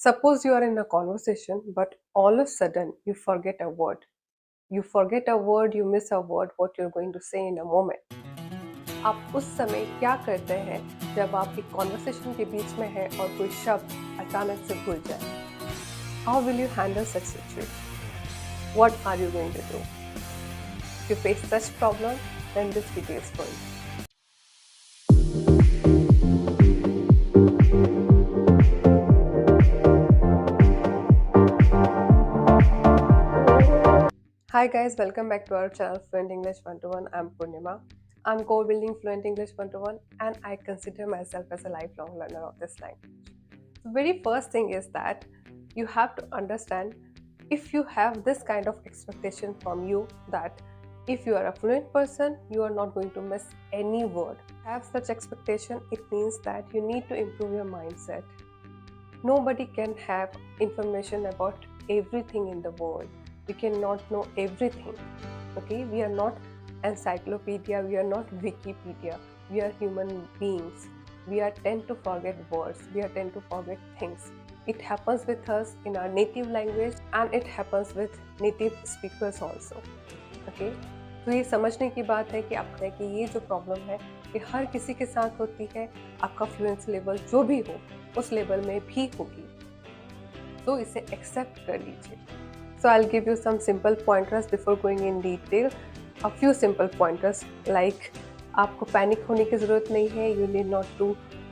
Suppose you are in a conversation, but all of a sudden you forget a word. You forget a word, you miss a word, what you're going to say in a moment. आप उस समय क्या करते हैं जब आप एक conversation के बीच में हैं और कोई शब्द अचानक से भूल जाए? How will you handle such situation? What are you going to do? If you face such problem, then this video is for you. Hi guys, welcome back to our channel Fluent English 101. I'm Purnima. I'm co-building Fluent English 101 and I consider myself as a lifelong learner of this language. The very first thing is that you have to understand if you have this kind of expectation from you that if you are a fluent person, you are not going to miss any word. Have such expectation, it means that you need to improve your mindset. Nobody can have information about everything in the world. We cannot know everything. Okay, we are not encyclopedia, we are not Wikipedia. We are human beings. We are tend to forget words, we are tend to forget things. It happens with us in our native language and it happens with native speakers also. Okay, तो ये समझने की बात है कि आपने कि ये जो प्रॉब्लम है ये हर किसी के साथ होती है. आपका फ्लुएंसी लेवल जो भी हो उस लेवल में भी होगी, तो इसे एक्सेप्ट कर लीजिए. So I'll give you some simple pointers before going in detail. A few simple pointers like आपको पैनिक होने की ज़रूरत नहीं है. You need not to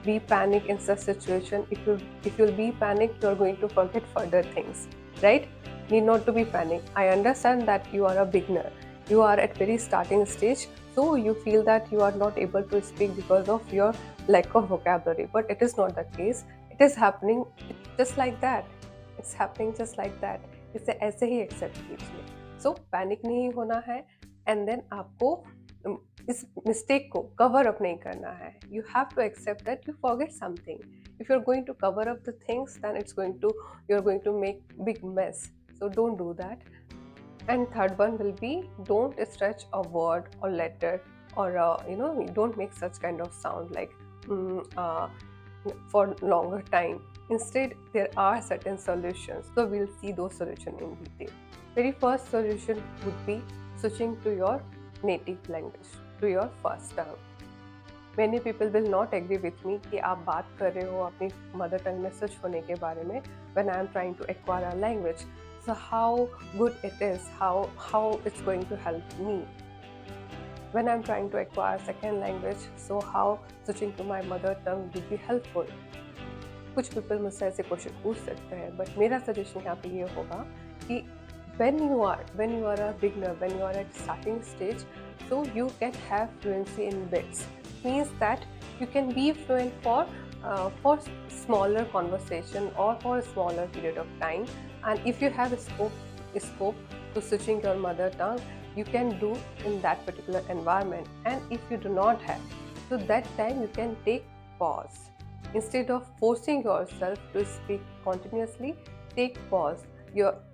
be panic in such situation. If you'll be panicked, you're going to forget further things, right? Need not to be panic. I understand that you are a beginner. You are at very starting stage, so you feel that you are not able to speak because of your lack of vocabulary. But it is not the case. It is happening just like that. It's happening just like that. इसे ऐसे ही accept कीजिए. सो panic नहीं होना है and then आपको इस mistake को cover up नहीं करना है. You have to accept that you forget something. If you are going to cover up the things then you are going to make big mess. So don't do that. And third one will be don't stretch a word or letter or don't make such kind of sound like for longer time. Instead, there are certain solutions. So we'll see those solutions in detail. Very first solution would be switching to your native language, to your first tongue. Many people will not agree with me कि आप बात कर रहे हो अपनी mother tongue में switch होने के बारे में when I am trying to acquire a language. So how good it is, how it's going to help me when I'm trying to acquire second language. So how switching to my mother tongue would be helpful. कुछ people मुझसे ऐसे question पूछ सकते हैं, but मेरा suggestion यहाँ पे ये होगा कि when you are a beginner, when you are at starting stage, so you can have fluency in bits. Means that you can be fluent for smaller conversation or for a smaller period of time. And if you have a scope to switching your mother tongue, you can do in that particular environment. And if you do not have, so that time you can take pause. Instead of forcing yourself to speak continuously, take pause.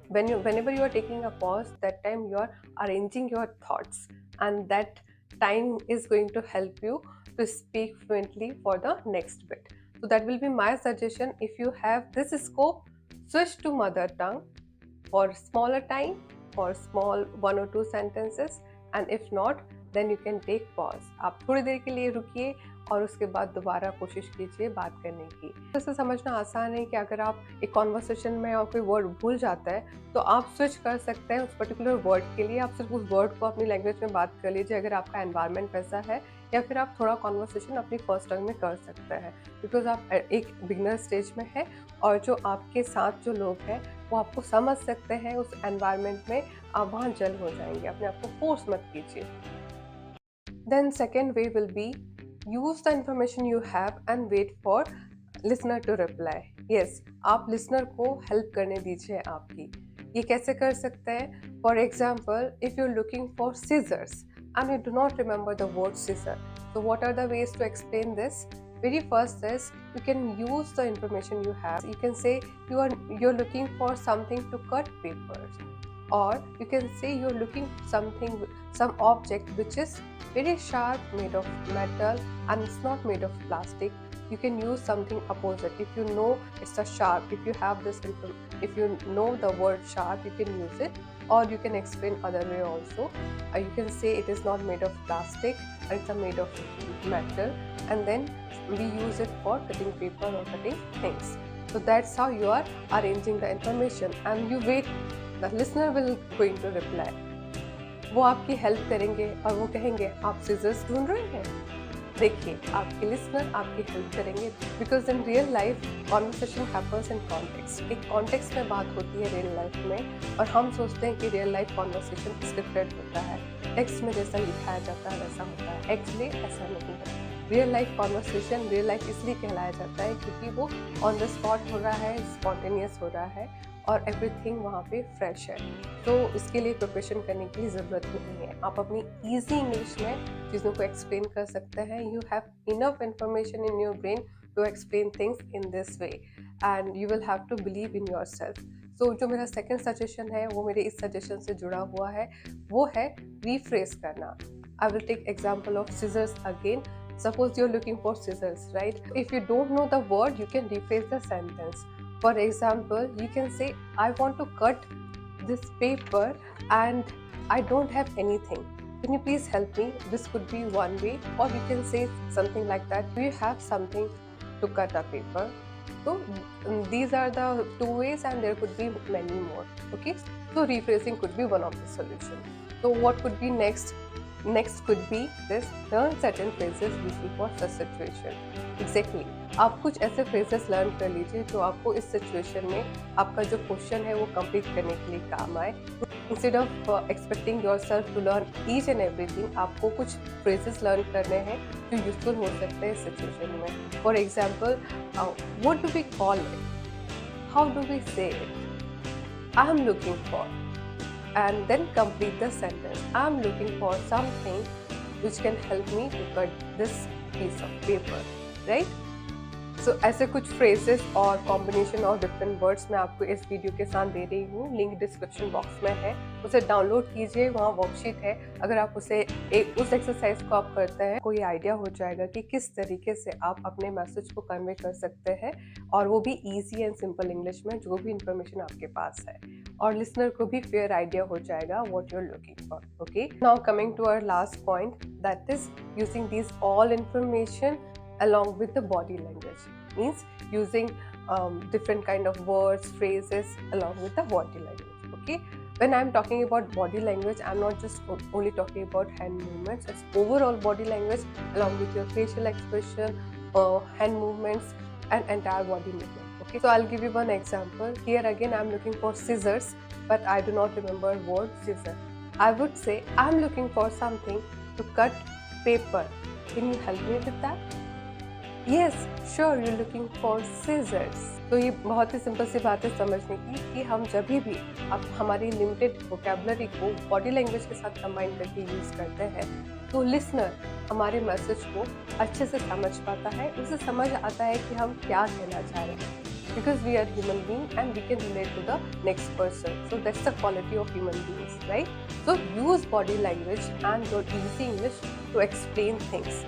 Whenever you are taking a pause, that time you are arranging your thoughts, and that time is going to help you to speak fluently for the next bit. So that will be my suggestion. If you have this scope, switch to mother tongue for smaller time, for small 1 or 2 sentences, and if not, then you can take pause. आप थोड़ी देर के लिए रुकिए और उसके बाद दोबारा कोशिश कीजिए बात करने की. तो इसे समझना आसान है कि अगर आप एक कॉन्वर्सेशन में और कोई वर्ड भूल जाता है तो आप स्विच कर सकते हैं उस पर्टिकुलर वर्ड के लिए. आप सिर्फ उस वर्ड को अपनी लैंग्वेज में बात कर लीजिए अगर आपका एनवायरनमेंट वैसा है, या फिर आप थोड़ा कॉन्वर्सेशन अपनी फर्स्ट टंग में कर सकते हैं बिकॉज आप एक बिगनर स्टेज में है और जो आपके साथ जो लोग हैं वो आपको समझ सकते हैं उस एनवायरनमेंट में. आप वहाँ जल हो जाएंगे. अपने आप को फोर्स मत कीजिए. Then second way will be use the information you have and wait for listener to reply. Yes, आप listener को help करने दीजिए आपकी. ये कैसे कर सकते हैं? For example, if you're looking for scissors and you do not remember the word scissor, so what are the ways to explain this? Very first is you can use the information you have. You can say you're looking for something to cut papers, or you can say you're looking some object which is very sharp, made of metal, and it's not made of plastic. you can use something opposite. If you know it's a sharp, if you have this if you know the word sharp, you can use it, or you can explain other way also. You can say it is not made of plastic, it's made of metal, and then we use it for cutting paper or cutting things. So that's how you are arranging the information, and you wait, the listener will going to reply. वो आपकी help करेंगे और वो कहेंगे आप seizures ढूंढ रहे हैं। देखिए, आपके लिसनर आपकी हेल्प करेंगे, because in real life conversation happens in context. एक कॉन्टेक्स्ट में बात होती है रियल लाइफ में, और हम सोचते हैं कि रियल लाइफ कॉन्वर्सेशन स्क्रिप्टेड होता है, टेक्स्ट में जैसा लिखाया जाता है वैसा होता है। एक्चुअली ऐसा नहीं है। Real life conversation real life इसलिए कहलाया जाता है क्योंकि वो ऑन द स्पॉट हो रहा है, स्पॉन्टेनियस हो रहा है, और एवरीथिंग वहाँ पे फ्रेश है। तो इसके लिए प्रिपरेशन करने की ज़रूरत नहीं है। आप अपनी ईजी इंग्लिश में चीज़ों को एक्सप्लेन कर सकते हैं। You have enough information in your brain to explain things in this way, and you will have to believe in your self. So जो मेरा सेकेंड सजेशन है वो मेरे इस सजेशन से जुड़ा हुआ है, वो है रीफ्रेज करना। I will take example of seizures again. Suppose you're looking for scissors, right? If you don't know the word, you can rephrase the sentence. For example, you can say, I want to cut this paper and I don't have anything. Can you please help me? This could be one way. Or you can say something like that. Do you have something to cut a paper? So these are the two ways, and there could be many more. Okay? So rephrasing could be one of the solutions. So what could be next? Next could be this, learn certain phrases useful for such situation. Exactly. आप कुछ ऐसे phrases learn कर लीजिए जो आपको इस situation में आपका जो क्वेश्चन है वो complete करने के लिए काम आए. Instead of expecting yourself to learn each and everything, आपको कुछ phrases learn करने हैं जो useful हो सकते हैं इस situation में. For example, what do we call it? How do we say it? I am looking for. And then complete the sentence. I'm looking for something which can help me to cut this piece of paper, right? So ऐसे कुछ phrases और combination और different words मैं आपको इस video के साथ दे रही हूँ. लिंक डिस्क्रिप्शन बॉक्स में है, उसे डाउनलोड कीजिए. वहाँ वर्कशीट है. अगर आप उस एक्सरसाइज को आप करते हैं, कोई आइडिया हो जाएगा कि किस तरीके से आप अपने मैसेज को कन्वे कर सकते हैं, और वो भी ईजी एंड सिंपल इंग्लिश में, जो भी इंफॉर्मेशन आपके पास है, और लिसनर को भी फेयर आइडिया हो जाएगा what you are looking for. Okay, now coming to our last point, that is using this all information along with the body language. Means using different kind of words, phrases along with the body language. Okay, when I'm talking about body language, I'm not just only talking about hand movements. It's overall body language along with your facial expression, hand movements, and entire body movement. Okay, so I'll give you one example. Here again I'm looking for scissors, but I do not remember word scissor. I would say I'm looking for something to cut paper. Can you help me with that? Yes, sure, you're looking for scissors. तो ये बहुत ही simple सी बात है समझने की कि हम जब भी अब हमारी लिमिटेड वोकैबुलरी को बॉडी लैंग्वेज के साथ कंबाइन करके यूज़ करते हैं, तो लिसनर हमारे मैसेज को अच्छे से समझ पाता है. उसे समझ आता है कि हम क्या कहना चाह रहे हैं, because we are human being and we can relate to the next person. So that's the quality of human beings, right? So use body language and your easy English to explain things.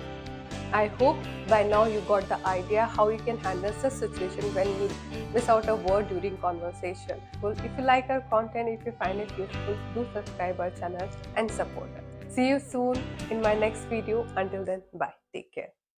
I hope by now you got the idea how you can handle such situation when you miss out a word during conversation. Well, if you like our content, if you find it useful, do subscribe our channel and support us. See you soon in my next video. Until then, bye. Take care.